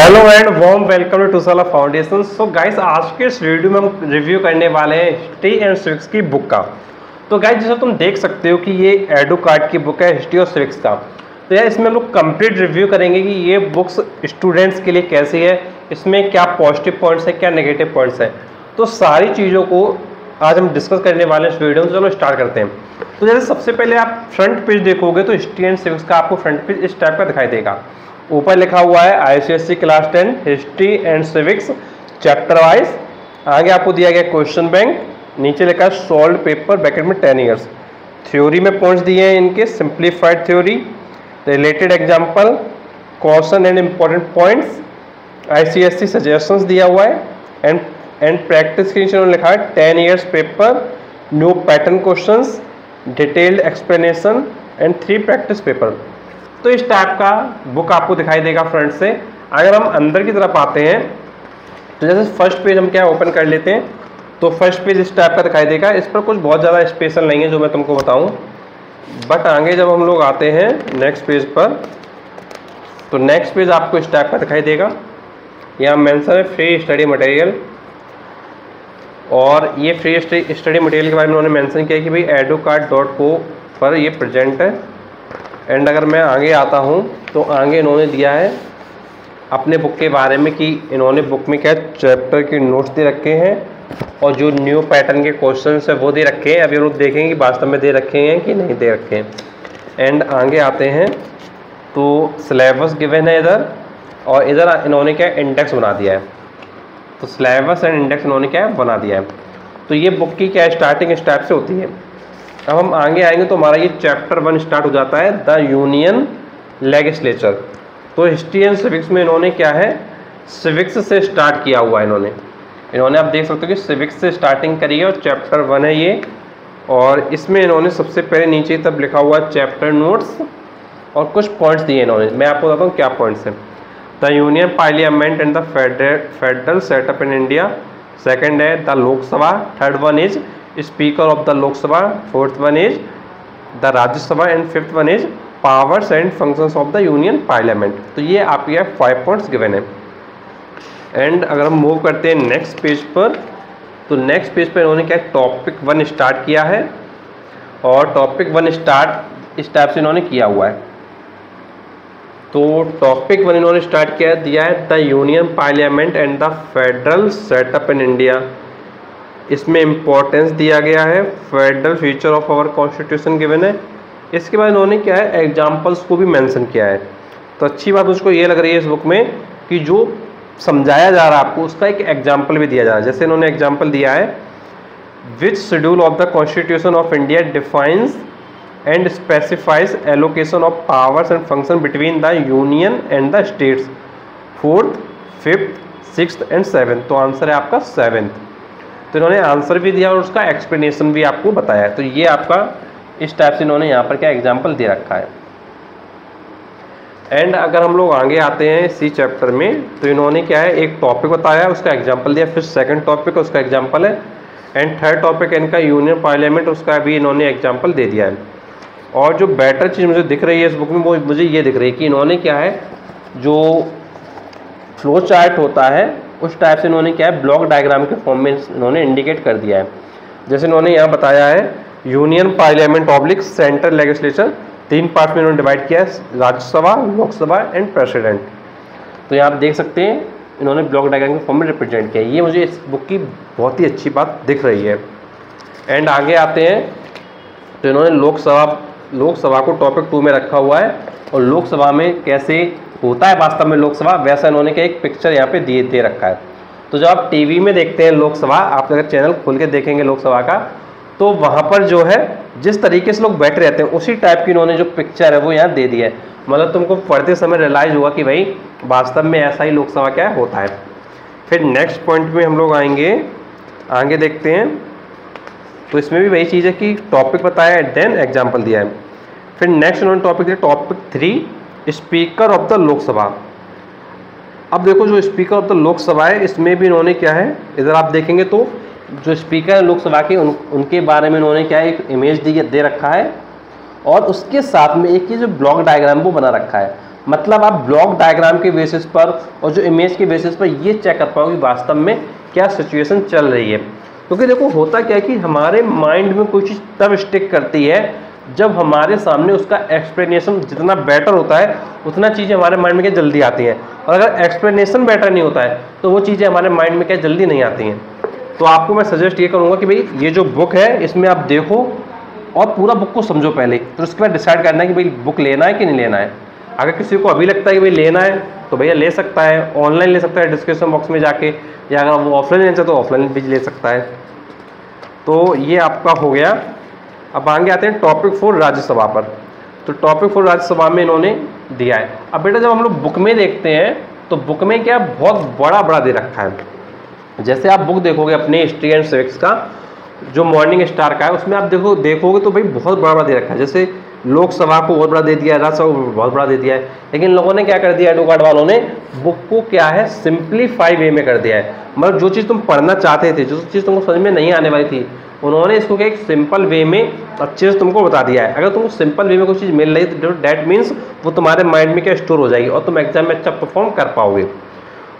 Hello and warm welcome to Tusala foundation. So guys, आज के इस वीडियो में हम रिव्यू करने वाले हैं हिस्ट्री एंड सिविक्स की बुक का। तो गाइस, जैसे तुम देख सकते हो कि ये एडुकार्ड की बुक है हिस्ट्री और सिविक्स का। तो यार इसमें हम लोग कंप्लीट रिव्यू करेंगे कि ये बुक्स स्टूडेंट्स के लिए कैसी है, इसमें क्या पॉजिटिव पॉइंट्स है, क्या नेगेटिव पॉइंट्स है। तो सारी चीज़ों को आज हम डिस्कस करने वाले हैं इस वीडियो में। चलो स्टार्ट करते हैं। तो जैसे सबसे पहले आप फ्रंट पेज देखोगे तो हिस्ट्री एंड सिविक्स का आपको फ्रंट पेज इस टाइप का दिखाई देगा। ऊपर लिखा हुआ है ICSC class 10 history and civics chapter wise. आगे आपको दिया गया क्वेश्चन बैंक, नीचे लिखा है सॉल्व पेपर ब्रैकेट में 10 ईयर्स। थ्योरी में पॉइंट्स दिए हैं इनके, simplified theory, related example, question and important points, ICSC suggestions दिया हुआ है एंड प्रैक्टिस के नीचे उन्होंने लिखा है 10 years paper, new pattern questions, detailed explanation and 3 practice paper. तो इस टाइप का बुक आपको दिखाई देगा फ्रंट से। अगर हम अंदर की तरफ आते हैं तो जैसे फर्स्ट पेज हम क्या ओपन कर लेते हैं तो फर्स्ट पेज इस टाइप का दिखाई देगा। इस पर कुछ बहुत ज़्यादा स्पेशल नहीं है जो मैं तुमको बताऊं, बट आगे जब हम लोग आते हैं नेक्स्ट पेज पर तो नेक्स्ट पेज आपको इस टाइप का दिखाई देगा। यहाँ मेंशन है फ्री स्टडी मटेरियल, और ये फ्री स्टडी मटेरियल के बारे में उन्होंने मेंशन किया कि भाई educard.co पर ये प्रेजेंट है। एंड अगर मैं आगे आता हूँ तो आगे इन्होंने दिया है अपने बुक के बारे में कि इन्होंने बुक में क्या चैप्टर के नोट्स दे रखे हैं और जो न्यू पैटर्न के क्वेश्चंस है वो दे रखे हैं। अभी लोग देखेंगे कि वास्तव में दे रखे हैं कि नहीं दे रखे हैं। एंड आगे आते हैं तो सिलेबस गिवन है इधर, और इधर इन्होंने क्या इंडेक्स बना दिया है। तो सिलेबस एंड इंडेक्स इन्होंने क्या बना दिया है। तो ये बुक की क्या स्टार्टिंग इस टाइप से होती है। अब हम आगे आएंगे तो हमारा ये चैप्टर 1 स्टार्ट हो जाता है, द यूनियन लेजिस्लेचर। तो हिस्ट्री एंड सिविक्स में इन्होंने क्या है सिविक्स से स्टार्ट किया हुआ है। इन्होंने आप देख सकते हो कि सिविक्स से स्टार्टिंग करी है और चैप्टर 1 है ये। और इसमें इन्होंने सबसे पहले नीचे तब लिखा हुआ है चैप्टर नोट्स और कुछ पॉइंट्स दिए इन्होंने। मैं आपको बताता हूँ क्या पॉइंट्स हैं। The union parliament and the federal setup in India. Second है the Lok Sabha. Third one is speaker of the Lok Sabha. Fourth one is the Rajya Sabha and fifth one is powers and functions of the union parliament. तो ये आपके 5 points given है। And अगर हम move करते हैं next page पर तो नेक्स्ट पेज पर इन्होंने क्या टॉपिक 1 स्टार्ट किया है, और टॉपिक 1 स्टार्ट इस टाइप से इन्होंने किया हुआ है। तो टॉपिक 1 इन्होंने स्टार्ट किया दिया है the union parliament and the federal setup in India. इसमें इम्पोर्टेंस दिया गया है, federal feature of our constitution given है। इसके बाद इन्होंने क्या है एग्जाम्पल्स को भी मेंशन किया है। तो अच्छी बात मुझको ये लग रही है इस बुक में कि जो समझाया जा रहा है आपको उसका एक एग्जाम्पल भी दिया जा रहा है। जैसे इन्होंने एग्जाम्पल दिया है which schedule of the constitution of India defines and specifies allocation of powers and function between the union and the states, 4th, 5th, 6th and 7th। तो आंसर है आपका 7th। तो इन्होंने आंसर भी दिया और उसका एक्सप्लेनेशन भी आपको बताया। तो ये आपका इस टाइप से इन्होंने यहाँ पर क्या एग्जाम्पल दे रखा है। एंड अगर हम लोग आगे आते हैं इसी चैप्टर में तो इन्होंने क्या है एक टॉपिक बताया, उसका एग्जाम्पल दिया, फिर सेकंड टॉपिक उसका एग्जाम्पल है, एंड थर्ड टॉपिक इनका यूनियन पार्लियामेंट, उसका भी इन्होंने एग्जाम्पल दे दिया है। और जो बेटर चीज़ मुझे दिख रही है इस बुक में वो मुझे ये दिख रही है कि इन्होंने क्या है जो फ्लो चार्ट होता है उस टाइप से इन्होंने क्या है ब्लॉक डायग्राम के फॉर्म में इन्होंने इंडिकेट कर दिया है। जैसे इन्होंने यहाँ बताया है union parliament oblique central legislature, 3 part में इन्होंने डिवाइड किया है, राज्यसभा, लोकसभा एंड प्रेसिडेंट। तो यहाँ आप देख सकते हैं इन्होंने ब्लॉक डायग्राम के फॉर्म में रिप्रेजेंट किया है। ये मुझे इस बुक की बहुत ही अच्छी बात दिख रही है। एंड आगे आते हैं तो इन्होंने लोकसभा को टॉपिक 2 में रखा हुआ है, और लोकसभा में कैसे होता है वास्तव में लोकसभा वैसा इन्होंने क्या एक पिक्चर यहाँ पे दे रखा है। तो जब आप टीवी में देखते हैं लोकसभा, आप अगर चैनल खोल के देखेंगे लोकसभा का तो वहाँ पर जो है जिस तरीके से लोग बैठे रहते हैं उसी टाइप की इन्होंने जो पिक्चर है वो यहाँ दे दी है। मतलब तुमको पढ़ते समय रियलाइज होगा कि भाई वास्तव में ऐसा ही लोकसभा क्या होता है। फिर नेक्स्ट पॉइंट में हम लोग आगे देखते हैं तो इसमें भी वही चीज़ है कि टॉपिक बताया है देन एग्जाम्पल दिया है। फिर नेक्स्ट उन्होंने टॉपिक दिया topic 3 speaker of the Lok Sabha. अब देखो जो स्पीकर ऑफ द लोकसभा है इसमें भी इन्होंने क्या है इधर आप देखेंगे तो जो स्पीकर है लोकसभा के उनके बारे में इन्होंने क्या एक इमेज दे रखा है, और उसके साथ में एक ये जो ब्लॉक डायग्राम वो बना रखा है। मतलब आप ब्लॉक डायग्राम के बेसिस पर और जो इमेज के बेसिस पर ये चेक कर पाओगे वास्तव में क्या सिचुएशन चल रही है। क्योंकि देखो होता क्या है कि हमारे माइंड में कोई चीज़ तब स्टिक करती है जब हमारे सामने उसका एक्सप्लेनेशन जितना बेटर होता है उतना चीज़ें हमारे माइंड में क्या जल्दी आती हैं, और अगर एक्सप्लेनेशन बेटर नहीं होता है तो वो चीज़ें हमारे माइंड में क्या जल्दी नहीं आती हैं। तो आपको मैं सजेस्ट ये करूँगा कि भाई ये जो बुक है इसमें आप देखो और पूरा बुक को समझो पहले, तो उसके बाद डिसाइड करना है कि भाई बुक लेना है कि नहीं लेना है। अगर किसी को अभी लगता है कि भाई लेना है तो भैया ले सकता है, ऑनलाइन ले सकता है डिस्क्रिप्शन बॉक्स में जाके, या अगर वो ऑफलाइन लेना चाहे तो ऑफलाइन भी ले सकता है। तो ये आपका हो गया। अब आगे आते हैं टॉपिक 4 राज्यसभा पर। तो टॉपिक 4 राज्यसभा में इन्होंने दिया है। अब बेटा जब हम लोग बुक में देखते हैं तो बुक में क्या बहुत बड़ा बड़ा दे रखा है। जैसे आप बुक देखोगे अपने हिस्ट्री एंड सिविक्स का जो मॉर्निंग स्टार का है उसमें आप देखोगे तो भाई बहुत बड़ा बड़ा दे रखा है। जैसे लोकसभा को बहुत बड़ा दे दिया है, राज्यसभा को बहुत बड़ा दे दिया है, लेकिन लोगों ने क्या कर दिया, एडवोकेट वालों ने बुक को क्या है सिंप्लीफाई वे में कर दिया है। मतलब जो चीज़ तुम पढ़ना चाहते थे, जो चीज़ तुमको समझ में नहीं आने वाली थी, उन्होंने इसको क्या एक सिंपल वे में अच्छे से तुमको बता दिया है। अगर तुमको सिंपल वे में कोई चीज़ मिल रही है तो डैट मीन्स वो तुम्हारे माइंड में क्या स्टोर हो जाएगी और तुम एग्जाम में अच्छा परफॉर्म कर पाओगे।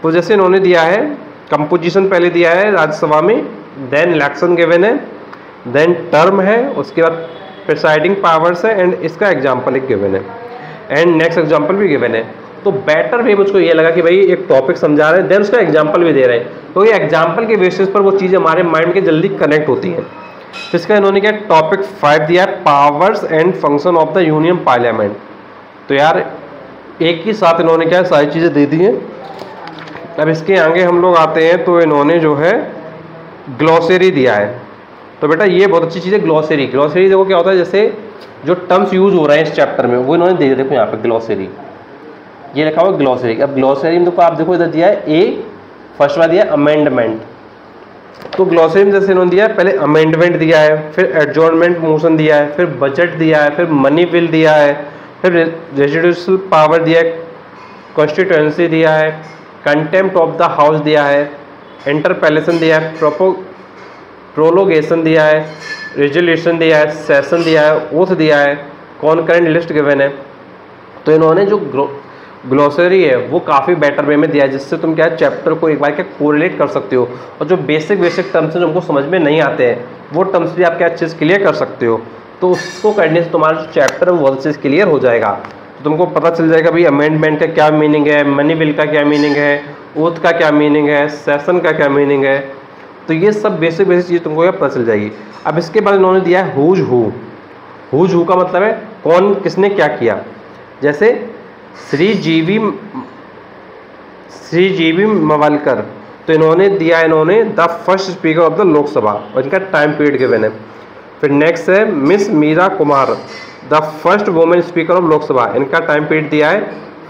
तो जैसे इन्होंने दिया है कंपोजिशन पहले दिया है राज्यसभा में, देन इलेक्शन गिवन है, देन टर्म है, उसके बाद प्रिसाइडिंग पावर्स है, एंड इसका एग्जाम्पल एक गिवन है, एंड नेक्स्ट एग्जाम्पल भी गिवन है। तो बेटर वे मुझको ये लगा कि भाई एक टॉपिक समझा रहे हैं देन उसका एग्जाम्पल भी दे रहे हैं, तो ये एग्जाम्पल के बेसिस पर वो चीज़ें हमारे माइंड के जल्दी कनेक्ट होती हैं। इसका इन्होंने क्या टॉपिक 5 दिया है, powers and function of the union parliament. तो यार एक ही साथ इन्होंने क्या सारी चीज़ें दे दी हैं। अब इसके आगे हम लोग आते हैं तो इन्होंने जो है ग्लॉसरी दिया है। तो बेटा ये बहुत अच्छी चीज़ है ग्लॉसरी। ग्लॉसरी देखो क्या होता है, जैसे जो टर्म्स यूज हो रहे हैं इस चैप्टर में वो इन्होंने दे दिया। देखो यहाँ पे ग्लॉसरी ये लिखा हुआ ग्लॉसरी। अब ग्लॉसरी में देखो आप देखो इधर दिया है ए, फर्स्ट में दिया अमेंडमेंट। तो ग्लॉसरी में जैसे इन्होंने दिया है पहले अमेंडमेंट दिया है, फिर एडजॉर्नमेंट मोशन दिया है, फिर बजट दिया है, फिर मनी बिल दिया है, फिर रेजिडुअल पावर दिया है, कॉन्स्टिट्यूएंसी दिया है, कंटेम्प्ट ऑफ द हाउस दिया है, इंटरपेलेशन दिया है, प्रोलोगेशन दिया है, रेजोल्यूशन दिया है, सेशन दिया है, ओथ दिया है, कॉन्करेंट लिस्ट गिवन है। तो इन्होंने जो ग्लॉसरी है वो काफ़ी बेटर वे में दिया है, जिससे तुम क्या है चैप्टर को एक बार क्या कोरिलेट कर सकते हो, और जो बेसिक टर्म्स हैं जो हमको समझ में नहीं आते हैं वो टर्म्स भी आप क्या अच्छे से क्लियर कर सकते हो। तो उसको करने से तुम्हारा जो चैप्टर है वो अच्छे से क्लियर हो जाएगा। तो तुमको पता चल जाएगा भाई अमेंडमेंट का क्या मीनिंग है, मनी बिल का क्या मीनिंग है, ओथ का क्या मीनिंग है, सेशन का क्या मीनिंग है। तो ये सब बेसिक चीज़ तुमको क्या पता चल जाएगी। अब इसके बाद इन्होंने दिया है हुज हू। हुज हू का मतलब है कौन किसने क्या किया। जैसे श्री जीवी मवलकर, तो इन्होंने दिया the first speaker of the Lok Sabha और इनका टाइम पीरियड गिवन है। फिर नेक्स्ट है Miss Meera Kumar, the first women speaker of Lok Sabha, इनका टाइम पीरियड दिया है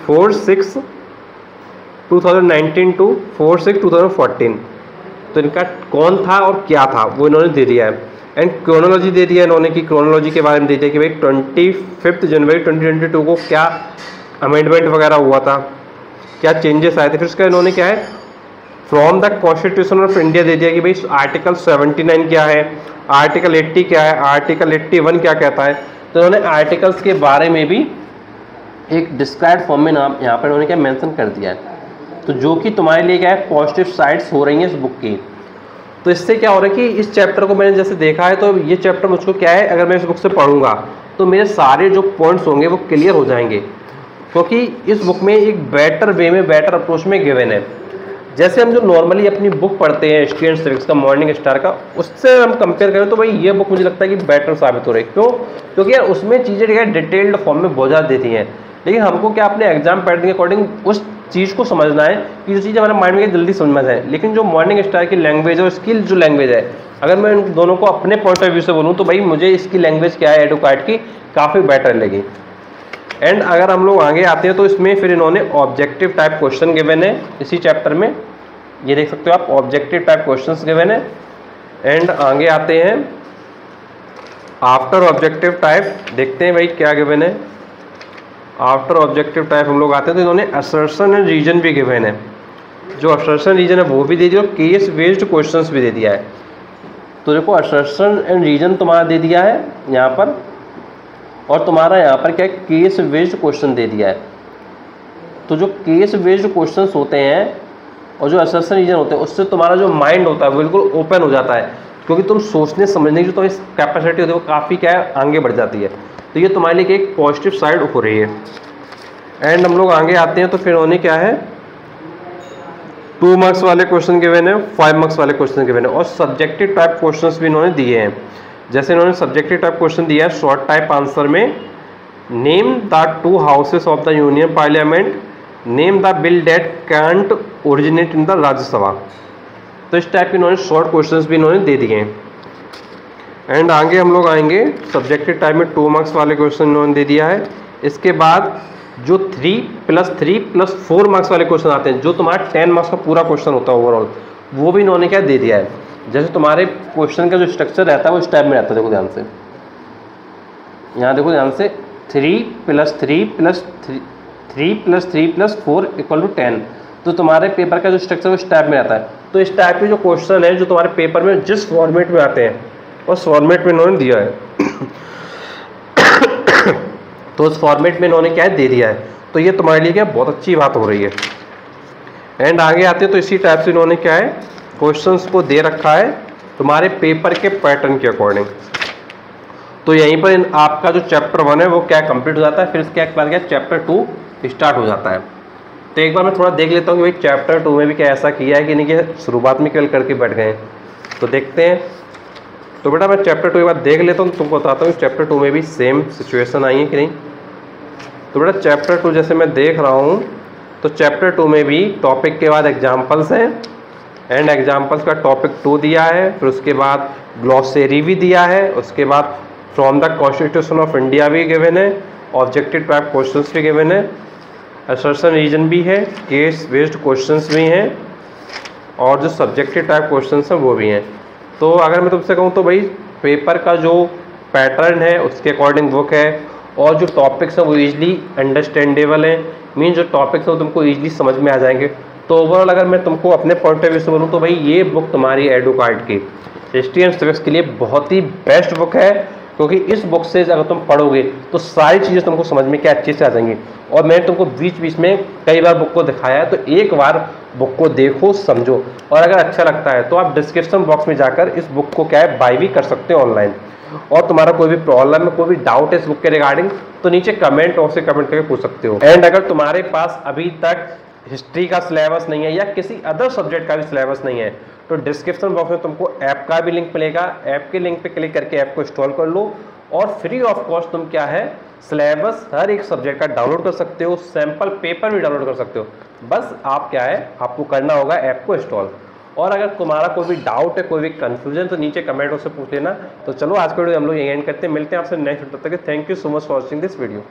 4/6/2019 टू 4/6/2014। तो इनका कौन था और क्या था वो इन्होंने दे दिया है। एंड क्रोनोलॉजी दे दिया इन्होंने कि क्रोनोलॉजी के बारे में दे दिया कि भाई 25 जनवरी 2022 को क्या अमेंडमेंट वगैरह हुआ था, क्या चेंजेस आए थे। फिर उसका इन्होंने क्या है from the constitution of India दे दिया कि भाई आर्टिकल 79 क्या है, आर्टिकल 80 क्या है, आर्टिकल 81 क्या कहता है। तो इन्होंने आर्टिकल्स के बारे में भी एक डिस्क्राइब्ड फॉर्म में नाम यहाँ पर इन्होंने क्या मेंशन कर दिया है। तो जो कि तुम्हारे लिए क्या है पॉजिटिव साइड्स हो रही हैं इस बुक की। तो इससे क्या हो रहा है कि इस चैप्टर को मैंने जैसे देखा है तो ये चैप्टर मुझको क्या है अगर मैं इस बुक से पढ़ूंगा तो मेरे सारे जो पॉइंट्स होंगे वो क्लियर हो जाएंगे, क्योंकि इस बुक में एक बेटर वे में बेटर अप्रोच में गिवन है। जैसे हम जो नॉर्मली अपनी बुक पढ़ते हैं हिस्ट्री एंड सिविक्स का मॉर्निंग स्टार का, उससे हम कंपेयर करें तो भाई ये बुक मुझे लगता है कि बेटर साबित हो रही है। क्यों? क्योंकि यार उसमें चीज़ें डिटेल्ड फॉर्म में बहुत ज़्यादा देती हैं, लेकिन हमको क्या अपने एग्जाम पैटर्न के अकॉर्डिंग उस चीज़ को समझना है कि जो चीज़ हमारे माइंड में जल्दी समझ में जाए। लेकिन जो मॉर्निंग स्टार की लैंग्वेज और इसकी जो लैंग्वेज है, अगर मैं इन दोनों को अपने पॉइंट ऑफ व्यू से बोलूँ तो भाई मुझे इसकी लैंग्वेज क्या है एडवोकेट की काफ़ी बेटर लगी। एंड अगर हम लोग आगे आते हैं तो इसमें फिर इन्होंने ऑब्जेक्टिव टाइप क्वेश्चन गिवन है इसी चैप्टर में, ये देख सकते हो आप ऑब्जेक्टिव टाइप क्वेश्चंस गिवन है। एंड आगे आते हैं आफ्टर ऑब्जेक्टिव टाइप, देखते हैं भाई क्या गिवन है। आफ्टर ऑब्जेक्टिव टाइप हम लोग आते हैं तो इन्होंने असर्शन एंड रीजन भी गिवन है। जो असर्शन रीजन है वो भी दे दिया और केस बेस्ड क्वेश्चंस भी दे दिया है। तो देखो असर्शन एंड रीजन तुम्हारा दे दिया है यहाँ पर, और तुम्हारा यहाँ पर क्या केस बेस्ड क्वेश्चन दे दिया है। तो जो केस बेस्ड क्वेश्चंस होते हैं और जो असर्शन रीजन होते हैं उससे तुम्हारा जो माइंड होता है बिल्कुल ओपन हो जाता है, क्योंकि तुम सोचने समझने की जो तुम्हारी कैपेसिटी होती है वो काफ़ी क्या है आगे बढ़ जाती है। तो ये तुम्हारे लिए एक पॉजिटिव साइड हो रही है। एंड हम लोग आगे आते हैं तो फिर उन्हें क्या है 2 मार्क्स वाले क्वेश्चन गिवन है, 5 मार्क्स वाले क्वेश्चन गिवन है और सब्जेक्टिव टाइप क्वेश्चंस भी इन्होंने दिए हैं। जैसे इन्होंने सब्जेक्टिव टाइप क्वेश्चन दिया है शॉर्ट टाइप आंसर में, name the 2 houses of the union parliament, name the bill that can't originate in the Rajya Sabha. तो इस टाइप के इन्होंने शॉर्ट क्वेश्चंस भी इन्होंने दे दिए हैं। एंड आगे हम लोग आएंगे सब्जेक्टिव टाइप में 2 मार्क्स वाले क्वेश्चन इन्होंने दे दिया है। इसके बाद जो 3+3+4 मार्क्स वाले क्वेश्चन आते हैं, जो तुम्हारा 10 मार्क्स का पूरा क्वेश्चन होता है ओवरऑल, वो भी इन्होंने क्या दे दिया है। जैसे तुम्हारे क्वेश्चन का जो स्ट्रक्चर रहता है वो इस टाइप में रहता है, देखो ध्यान से, यहाँ देखो ध्यान से 3+3+4 = 10। तो तुम्हारे पेपर का जो स्ट्रक्चर वो इस टाइप में रहता है। तो इस टाइप के जो क्वेश्चन है जो तुम्हारे पेपर में जिस फॉर्मेट में आते हैं उस फॉर्मेट में इन्होंने दिया है तो उस फॉर्मेट में इन्होंने क्या है दे दिया है। तो ये तुम्हारे लिए क्या बहुत अच्छी बात हो रही है। एंड आगे आते हैं तो इसी टाइप से इन्होंने क्या है क्वेश्चंस को दे रखा है तुम्हारे पेपर के पैटर्न के अकॉर्डिंग। तो यहीं पर आपका जो चैप्टर 1 है वो क्या कंप्लीट हो जाता है, फिर इसके बाद क्या चैप्टर 2 स्टार्ट हो जाता है। तो एक बार मैं थोड़ा देख लेता हूँ कि भाई चैप्टर 2 में भी क्या ऐसा किया है कि नहीं, कि शुरुआत में केवल करके बैठ गए। तो देखते हैं। तो बेटा मैं चैप्टर 2 के बाद देख लेता हूँ, तुमको बताता हूँ चैप्टर 2 में भी सेम सिचुएशन आई है कि नहीं। तो बेटा चैप्टर 2 जैसे मैं देख रहा हूँ तो चैप्टर 2 में भी टॉपिक के बाद एग्जाम्पल्स हैं एंड एग्जाम्पल्स का टॉपिक 2 दिया है, फिर उसके बाद ग्लॉसरी भी दिया है, उसके बाद from the constitution of India भी गिवन है, ऑब्जेक्टिव टाइप क्वेश्चंस भी गिवन है, असर्शन रीजन भी है, केस बेस्ड क्वेश्चंस भी हैं और जो सब्जेक्टिव टाइप क्वेश्चंस हैं वो भी हैं। तो अगर मैं तुमसे कहूँ तो भाई पेपर का जो पैटर्न है उसके अकॉर्डिंग बुक है और जो टॉपिक्स हैं वो ईजिली अंडरस्टैंडेबल हैं, मीन जो टॉपिक्स हैं वो तुमको ईजिली समझ में आ जाएंगे। तो ओवरऑल अगर मैं तुमको अपने पॉइंट ऑफ व्यू से बोलूँ तो भाई ये बुक तुम्हारी एडुकार्ड की हिस्ट्री एंड सिविक्स के लिए बहुत ही बेस्ट बुक है, क्योंकि इस बुक से अगर तुम पढ़ोगे तो सारी चीज़ें तुमको समझ में क्या अच्छे से आ जाएंगी। और मैंने तुमको बीच बीच में कई बार बुक को दिखाया है, तो एक बार बुक को देखो समझो और अगर अच्छा लगता है तो आप डिस्क्रिप्शन बॉक्स में जाकर इस बुक को क्या है बाय भी कर सकते हो ऑनलाइन। और तुम्हारा कोई भी प्रॉब्लम है, कोई भी डाउट है इस बुक के रिगार्डिंग, तो नीचे कमेंट बॉक्स से कमेंट करके पूछ सकते हो। एंड अगर तुम्हारे पास अभी तक हिस्ट्री का सिलेबस नहीं है या किसी अदर सब्जेक्ट का भी सिलेबस नहीं है तो डिस्क्रिप्शन बॉक्स में तुमको ऐप का भी लिंक मिलेगा, ऐप के लिंक पे क्लिक करके ऐप को इंस्टॉल कर लो और फ्री ऑफ कॉस्ट तुम क्या है सिलेबस हर एक सब्जेक्ट का डाउनलोड कर सकते हो, सैंपल पेपर भी डाउनलोड कर सकते हो। बस आप क्या है आपको करना होगा ऐप को इंस्टॉल। और अगर तुम्हारा कोई भी डाउट है, कोई भी कंफ्यूजन, तो नीचे कमेंट बॉक्स से पूछ लेना। तो चलो आज के वीडियो हम लोग यही एंड करते हैं, मिलते हैं आपसे नेक्स्ट वीडियो तक। Thank you so much for watching this video.